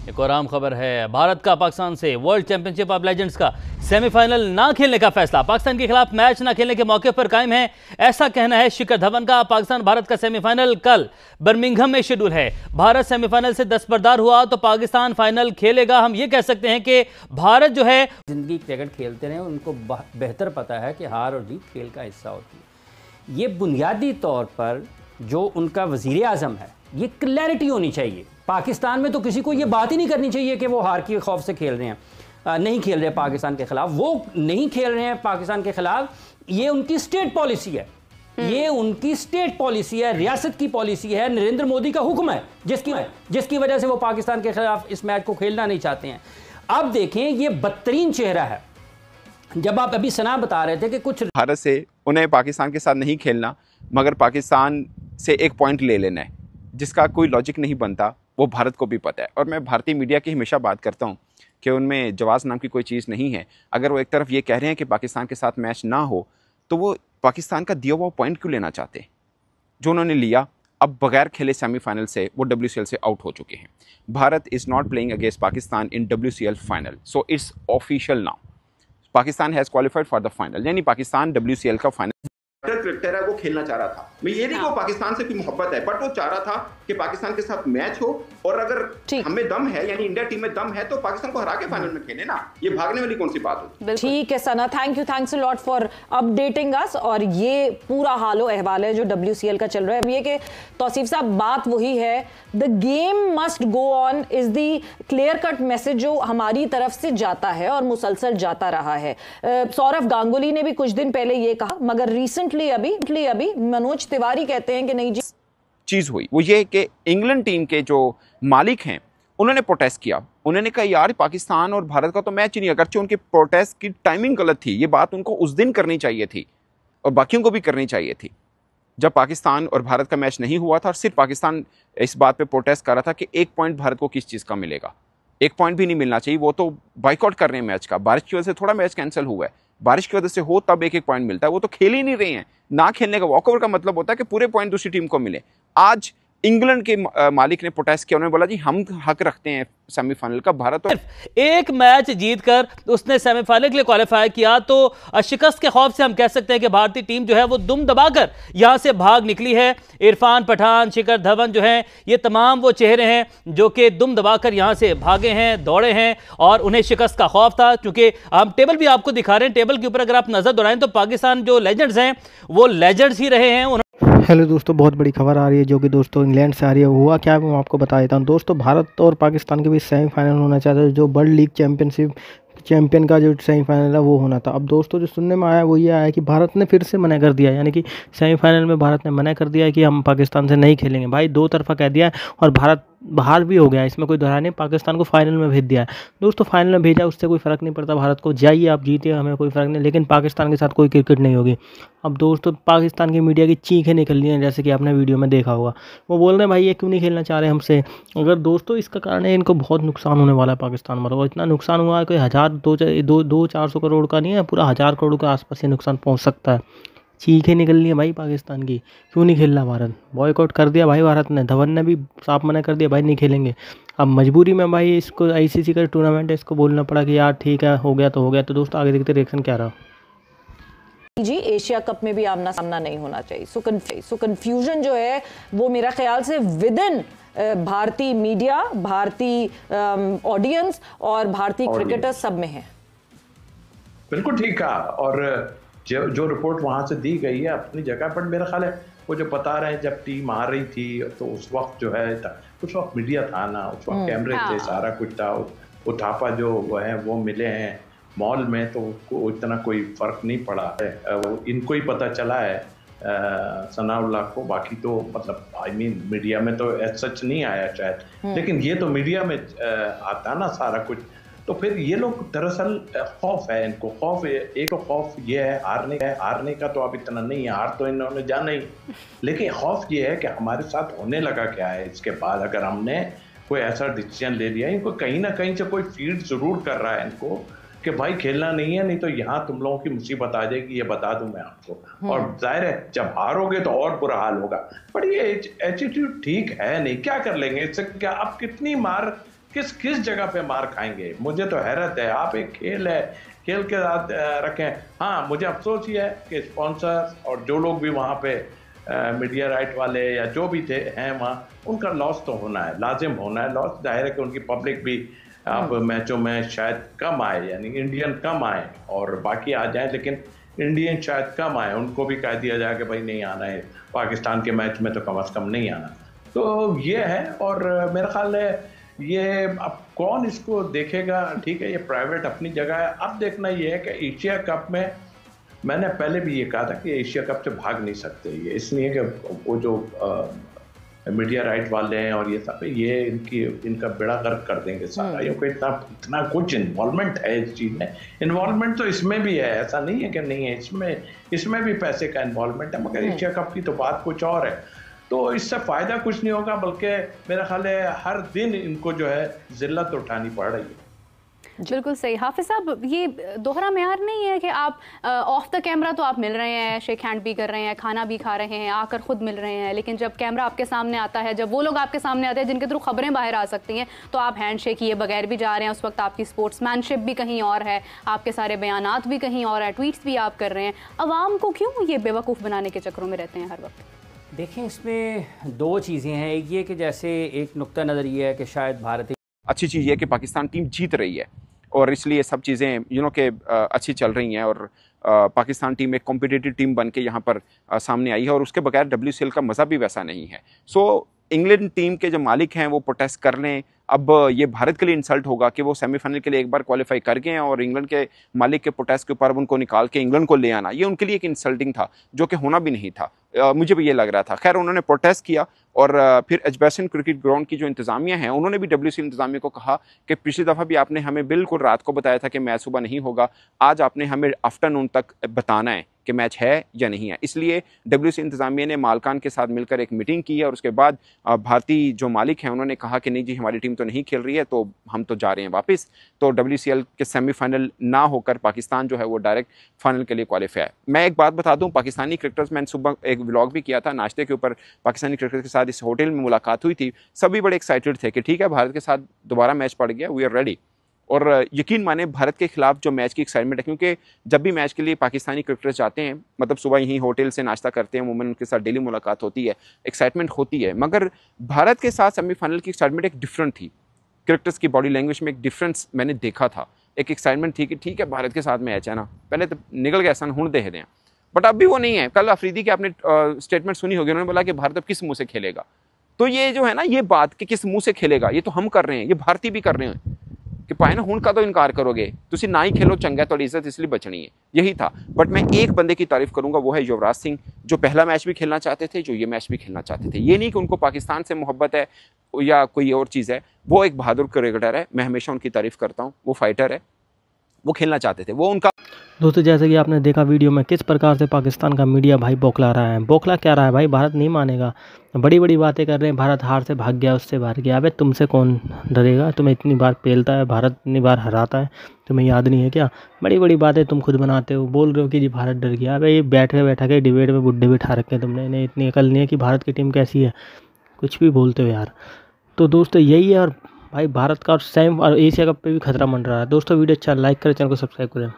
एक और अहम खबर है, भारत का पाकिस्तान से वर्ल्ड चैंपियनशिप ऑफ लेजेंड्स का सेमीफाइनल ना खेलने का फैसला। पाकिस्तान के खिलाफ मैच ना खेलने के मौके पर कायम है, ऐसा कहना है शिखर धवन का। पाकिस्तान भारत का सेमीफाइनल कल बर्मिंघम में शेड्यूल है। भारत सेमीफाइनल से दस्तबरदार हुआ तो पाकिस्तान फाइनल खेलेगा। हम ये कह सकते हैं कि भारत जो है जिंदगी क्रिकेट खेलते रहे, उनको बेहतर पता है कि हार और जीत खेल का हिस्सा होती है। ये बुनियादी तौर पर जो उनका वज़ीर आज़म है, ये क्लैरिटी होनी चाहिए। पाकिस्तान में तो किसी को ये बात ही नहीं करनी चाहिए कि वो हार के खौफ से खेल रहे हैं, नहीं खेल रहे पाकिस्तान के खिलाफ। वो नहीं खेल रहे हैं पाकिस्तान के खिलाफ, ये उनकी स्टेट पॉलिसी है, ये उनकी स्टेट पॉलिसी है, रियासत की पॉलिसी है, नरेंद्र मोदी का हुक्म है, जिसकी वजह से वो पाकिस्तान के खिलाफ इस मैच को खेलना नहीं चाहते हैं। अब देखें, ये बदतरीन चेहरा है। जब आप अभी सना बता रहे थे कि कुछ भारत से उन्हें पाकिस्तान के साथ नहीं खेलना, मगर पाकिस्तान से एक पॉइंट ले लेना है, जिसका कोई लॉजिक नहीं बनता, वो भारत को भी पता है। और मैं भारतीय मीडिया की हमेशा बात करता हूँ कि उनमें जवाब नाम की कोई चीज़ नहीं है। अगर वो एक तरफ ये कह रहे हैं कि पाकिस्तान के साथ मैच ना हो, तो वो पाकिस्तान का दिया हुआ पॉइंट क्यों लेना चाहते हैं जो उन्होंने लिया। अब बगैर खेले सेमीफाइनल से वो WCL से आउट हो चुके हैं। Bharat is not playing against Pakistan in WCL final, so it's official now. Pakistan has qualified for the final, यानी पाकिस्तान WCL का फाइनल क्रिकेटर है, वो खेलना चाह रहा था। मैं ये नहीं को पाकिस्तान से कोई मोहब्बत है, बट वो चाह रहा था कि पाकिस्तान के साथ मैच हो, और अगर हमें दम है, यानी इंडिया टीम में दम है, तो पाकिस्तान को हरा के फाइनल में खेले ना। ये भागने वाली कौन सी बात होती है। ठीक है Sana, thanks a lot for updating us. और ये पूरा हालो अहवाल है जो WCL का चल रहा है। अब ये कि तौसीफ साहब, बात वही है, the game must go on is the clear cut message जो हमारी तरफ से जाता है और मुसलसल जाता रहा है। सौरव गांगुली ने भी कुछ दिन पहले ये कहा, मगर रिसेंटली अभी मनोज तिवारी कहते हैं कि नहीं जी। चीज़ हुई वो ये कि इंग्लैंड टीम के जो मालिक हैं उन्होंने प्रोटेस्ट किया। उन्होंने कहा यार पाकिस्तान और भारत का तो मैच ही नहीं, अगरचे उनके प्रोटेस्ट की टाइमिंग गलत थी, ये बात उनको उस दिन करनी चाहिए थी और बाकियों को भी करनी चाहिए थी जब पाकिस्तान और भारत का मैच नहीं हुआ था। और सिर्फ पाकिस्तान इस बात पे प्रोटेस्ट कर रहा था कि एक पॉइंट भारत को किस चीज़ का मिलेगा, एक पॉइंट भी नहीं मिलना चाहिए। वो तो बाइकआउट कर रहे हैं मैच का, बारिश की वजह से थोड़ा मैच कैंसिल हुआ है, बारिश की वजह से हो तब एक पॉइंट मिलता है। वो तो खेल ही नहीं रहे हैं। ना खेलने का वॉकओवर का मतलब होता है कि पूरे पॉइंट दूसरी टीम को मिले। आज इंग्लैंड के मालिक ने प्रोटेस्ट किया, उन्होंने बोला जी हम हक रखते हैं सेमीफाइनल का। भारत तो एक मैच जीतकर उसने सेमीफाइनल के लिए क्वालिफाई किया, तो शिकस्त के खौफ से हम कह सकते हैं कि भारतीय टीम जो है वो दुम दबाकर यहां से भाग निकली है। इरफान पठान, शिखर धवन जो हैं, ये तमाम वो चेहरे हैं जो कि दुम दबाकर यहां से भागे हैं, दौड़े हैं, और उन्हें शिकस्त का खौफ था। क्योंकि हम टेबल भी आपको दिखा रहे हैं, टेबल के ऊपर अगर आप नजर दौड़ाएं तो पाकिस्तान जो लेजेंड्स हैं वो लेजेंड्स ही रहे हैं। हेलो दोस्तों, बहुत बड़ी खबर आ रही है जो कि दोस्तों इंग्लैंड से आ रही है। हुआ क्या है मैं आपको बता देता हूँ। दोस्तों, भारत और पाकिस्तान के बीच सेमीफाइनल होना चाहता है, जो वर्ल्ड लीग चैंपियन का जो सेमीफाइनल है वो होना था। अब दोस्तों, जो सुनने में आया वो ये आया कि भारत ने फिर से मना कर दिया, यानी कि सेमीफाइनल में भारत ने मना कर दिया है कि हम पाकिस्तान से नहीं खेलेंगे। भाई दो तरफा कह दिया है, और भारत बाहर भी हो गया, इसमें कोई दोहरा नहीं। पाकिस्तान को फाइनल में भेज दिया है। दोस्तों, फाइनल में भेजा, उससे कोई फ़र्क नहीं पड़ता भारत को, जाइए आप जीते, हमें कोई फ़र्क नहीं, लेकिन पाकिस्तान के साथ कोई क्रिकेट नहीं होगी। अब दोस्तों, पाकिस्तान की मीडिया की चीखें निकल रही हैं, जैसे कि आपने वीडियो में देखा होगा। वो बोल रहे हैं भाई ये क्यों नहीं खेलना चाह रहे हमसे। अगर दोस्तों इसका कारण है, इनको बहुत नुकसान होने वाला है पाकिस्तान में। तो इतना नुकसान हुआ है, कोई 400 करोड़ का नहीं है, पूरा 1000 करोड़ के आसपास ये नुकसान पहुँच सकता है। चीखें निकल रही है भाई पाकिस्तान की, क्यों नहीं खेल रहा भारत। बॉयकॉट कर दिया भाई भारत ने, धवन ने भी साफ मना कर दिया भाई नहीं खेलेंगे। अब मजबूरी में भाई इसको ICC का टूर्नामेंट है, इसको बोलना पड़ा कि यार ठीक है, हो गया तो हो गया। तो दोस्तों आगे देखते रिएक्शन क्या रहा जी। एशिया कप में भी आमना सामना नहीं होना चाहिए। सो कन्फ्यूजन जो है वो मेरा ख्याल से विद इन भारतीय मीडिया, भारतीय ऑडियंस और भारतीय क्रिकेटर सब में है। बिल्कुल ठीक कहा। और जो रिपोर्ट वहाँ से दी गई है अपनी जगह पर, मेरा ख्याल है वो जो बता रहे हैं जब टीम आ रही थी तो उस वक्त जो है, उस वक्त मीडिया था ना, उस वक्त कैमरे थे, सारा कुछ था। उठापा जो है वो मिले हैं मॉल में, तो इतना कोई फ़र्क नहीं पड़ा है। वो इनको ही पता चला है सनाउल्लाह को, बाकी तो मतलब मीडिया में तो सच नहीं आया शायद, लेकिन ये तो मीडिया में आता ना सारा कुछ। तो फिर ये लोग दरअसल खौफ है इनको, खौफ एक खौफ ये है हारने का तो अब इतना नहीं है, हार तो इन्होंने जाना ही, लेकिन खौफ ये है कि हमारे साथ होने लगा क्या है इसके बाद। अगर हमने कोई ऐसा डिसीजन ले लिया, इनको कहीं ना कहीं से कोई फीड जरूर कर रहा है इनको कि भाई खेलना नहीं है, नहीं तो यहाँ तुम लोगों की मुसीबत आ जाएगी, ये बता दूं मैं आपको। और जाहिर है जब हारोगे तो और बुरा हाल होगा। पर ये एटीट्यूड ठीक है नहीं, क्या कर लेंगे इससे, क्या आप कितनी मार किस जगह पे मार खाएंगे? मुझे तो हैरत है। आप एक खेल है, खेल के साथ रखें। हाँ, मुझे अफसोस ये है कि स्पॉन्सर्स और जो लोग भी वहाँ पे मीडिया राइट वाले या जो भी थे हैं वहाँ, उनका लॉस तो होना है, लाजिम होना है लॉस। जाहिर है कि उनकी पब्लिक भी अब मैचों में शायद कम आए, यानी इंडियन कम आए और बाकी आ जाए, लेकिन इंडियन शायद कम आए, उनको भी कह दिया जाए कि भाई नहीं आना है पाकिस्तान के मैच में, तो कम अज़ कम नहीं आना। तो ये है, और मेरा ख्याल है ये अब कौन इसको देखेगा? ठीक है, ये प्राइवेट अपनी जगह है। अब देखना ये है कि एशिया कप में, मैंने पहले भी ये कहा था कि एशिया कप से भाग नहीं सकते ये, इसलिए कि वो जो मीडिया राइट वाले हैं और ये सब, ये इनका बेड़ा गर्क कर देंगे सारा। ये इतना कुछ इन्वॉल्वमेंट है इस चीज़ में। इन्वॉल्वमेंट तो इसमें भी है, ऐसा नहीं है कि नहीं है, इसमें भी पैसे का इन्वॉल्वमेंट है, मगर एशिया कप की तो बात कुछ और है। तो इससे फ़ायदा कुछ नहीं होगा, बल्कि मेरा ख्याल है हर दिन इनको जो है जिल्लत उठानी पड़ रही है। बिल्कुल सही। हाफिज साहब, ये दोहरा मेयार नहीं है कि आप ऑफ द कैमरा तो आप मिल रहे हैं, शेक हैंड भी कर रहे हैं, खाना भी खा रहे हैं, आकर खुद मिल रहे हैं, लेकिन जब कैमरा आपके सामने आता है, जब वो लोग आपके सामने आते हैं जिनके थ्रू खबरें बाहर आ सकती हैं, तो आप हैंड शेक किए बगैर भी जा रहे हैं। उस वक्त आपकी स्पोर्ट्समैनशिप भी कहीं और है, आपके सारे बयानात भी कहीं और है, ट्वीट्स भी आप कर रहे हैं। अवाम को क्यों ये बेवकूफ़ बनाने के चक्करों में रहते हैं हर वक्त? देखें, इसमें दो चीज़ें हैं। एक ये कि जैसे एक नुक्ता नज़र ये है कि शायद भारत, अच्छी चीज़ ये है कि पाकिस्तान टीम जीत रही है और इसलिए सब चीज़ें के अच्छी चल रही हैं, और पाकिस्तान टीम एक कॉम्पिटिटिव टीम बन के यहाँ पर सामने आई है, और उसके बगैर WCL का मज़ा भी वैसा नहीं है। सो इंग्लैंड टीम के जो मालिक हैं वो प्रोटेस्ट कर लें। अब ये भारत के लिए इंसल्ट होगा कि वो सेमीफाइनल के लिए एक बार क्वालिफाई कर गए हैं और इंग्लैंड के मालिक के प्रोटेस्ट के ऊपर उनको निकाल के इंग्लैंड को ले आना, ये उनके लिए एक इंसल्टिंग था, जो कि होना भी नहीं था। मुझे भी ये लग रहा था। खैर, उन्होंने प्रोटेस्ट किया और फिर एजबेस्टन क्रिकेट ग्राउंड की जो इंतज़ामिया हैं, उन्होंने भी WCL इंतज़ामिया को कहा कि पिछली दफ़ा भी आपने हमें बिल्कुल रात को बताया था कि मैच सुबह नहीं होगा, आज आपने हमें आफ्टरनून तक बताना है कि मैच है या नहीं है। इसलिए WCL इंतज़ामिया ने मालकान के साथ मिलकर एक मीटिंग की है और उसके बाद भारतीय जो मालिक हैं उन्होंने कहा कि नहीं जी, हमारी टीम तो नहीं खेल रही है, तो हम तो जा रहे हैं वापस। तो WCL के सेमीफाइनल ना होकर पाकिस्तान जो है वो डायरेक्ट फाइनल के लिए क्वालिफाई है। मैं एक बात बता दूं, पाकिस्तानी क्रिकेटर्स, मैंने सुबह एक व्लॉग भी किया था नाश्ते के ऊपर, पाकिस्तानी क्रिकेटर्स के साथ इस होटल में मुलाकात हुई थी। सभी बड़े एक्साइटेड थे कि ठीक है, भारत के साथ दोबारा मैच पड़ गया, वी आर रेडी। और यकीन माने भारत के खिलाफ जो मैच की एक्साइटमेंट है, क्योंकि जब भी मैच के लिए पाकिस्तानी क्रिकेटर्स जाते हैं, मतलब सुबह यहीं होटल से नाश्ता करते हैं, उमूमन उनके साथ डेली मुलाकात होती है, एक्साइटमेंट होती है। मगर भारत के साथ सेमीफाइनल की एक्साइटमेंट एक डिफरेंट थी। क्रिकेटर्स की बॉडी लैंग्वेज में एक डिफरेंस मैंने देखा था। एक एक्साइटमेंट थी कि ठीक है, भारत के साथ मैच है ना, पहले तो निकल गया सन, हुण दे दें। बट अब भी वो नहीं है। कल अफरीदी की आपने स्टेटमेंट सुनी होगी, उन्होंने बोला कि भारत अब किस मुँह से खेलेगा। तो ये जो है ना, ये बात कि किस मुँह से खेलेगा, ये तो हम कर रहे हैं, ये भारतीय भी कर रहे हैं कि पाए ना हुण का तो इनकार करोगे, तुसी ना ही खेलो चंगा, तो इज्जत इसलिए बचनी है, यही था। बट मैं एक बंदे की तारीफ करूंगा, वो है युवराज सिंह, जो पहला मैच भी खेलना चाहते थे, जो ये मैच भी खेलना चाहते थे। ये नहीं कि उनको पाकिस्तान से मोहब्बत है या कोई और चीज़ है, वो एक बहादुर क्रिकेटर है, मैं हमेशा उनकी तारीफ करता हूँ। वो फाइटर है, वो खेलना चाहते थे, वो उनका। दोस्तों, जैसे कि आपने देखा वीडियो में किस प्रकार से पाकिस्तान का मीडिया भाई बौखला रहा है। बौखला क्या रहा है भाई, भारत नहीं मानेगा, बड़ी बड़ी बातें कर रहे हैं, भारत हार से भाग गया, उससे बाहर गया। अबे तुमसे कौन डरेगा, तुम्हें इतनी बार पेलता है भारत, इतनी बार हराता है, तुम्हें याद नहीं है क्या? बड़ी बड़ी बातें तुम खुद बनाते हो, बोल रहे हो कि जी भारत डर गया। अबे ये बैठा के डिबेट में बुड्ढे बिठा रखे हैं तुमने, इन्हें इतनी अकल नहीं है कि भारत की टीम कैसी है, कुछ भी बोलते हो यार। तो दोस्तों यही है, और भाई भारत का और एशिया कप पे भी खतरा मंड रहा है। दोस्तों वीडियो अच्छा लाइक करें, चैनल को सब्सक्राइब करें।